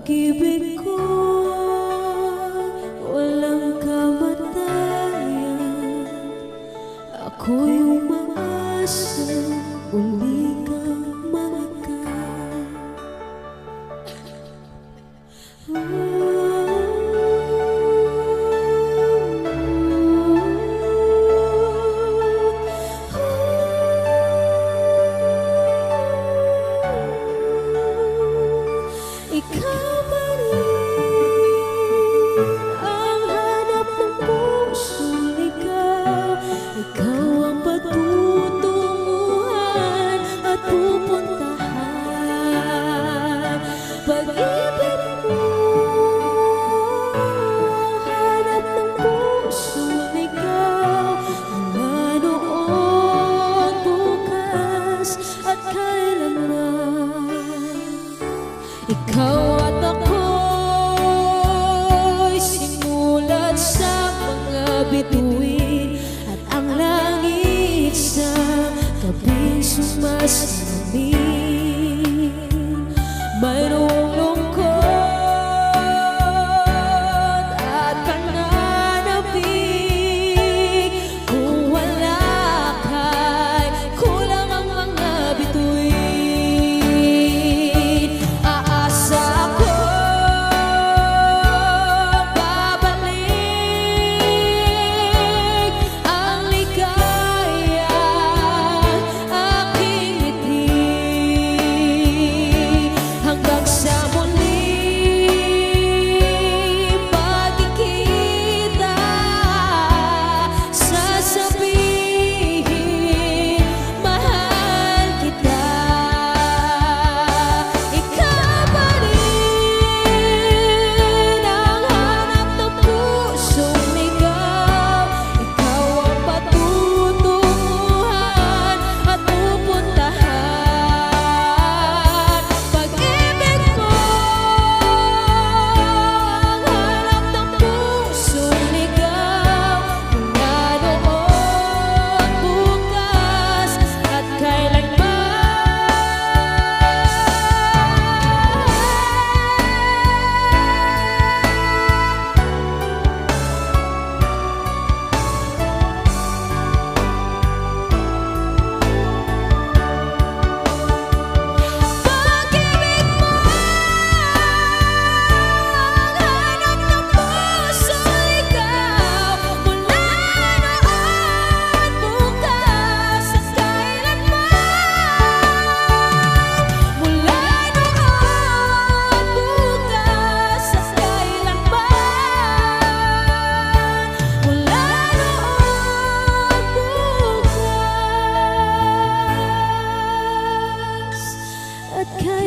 Pag-ibig ko walang kamatayan. Ako'y umaasa muli kang mahal. Ikaw pa rin ang hanap ng pusong ligaw. Ikaw ang patutunguhan at pupuntahan. Pag-ibig mo hanap ng pusong ligaw. Mula noon, bukas at kailanman. Ikaw at ako'y simulat sa mga bituin, at ang langit sa gabing sumasalamin. Mayroong lungkot at pananabik. Kung wala ka'y kulang ang mga bituin. Aasa ako babalik ang ligaya aking ngiti, hanggang sa muli pagkikita. Sasabihin mahal kita. Ikaw pa rin ang hanap ng pusong ligaw. Ikaw ang patutunguhan at pupuntahan. Pag-ibig ko ang hanap ng pusong ligaw. Mula noon, bukas at kailanman. Pag-ibig mo ang hanap ng pusong ligaw. Mula noon, bukas at kailanman. Mula noon, bukas at kailanman. Mula noon, bukas at kailanman.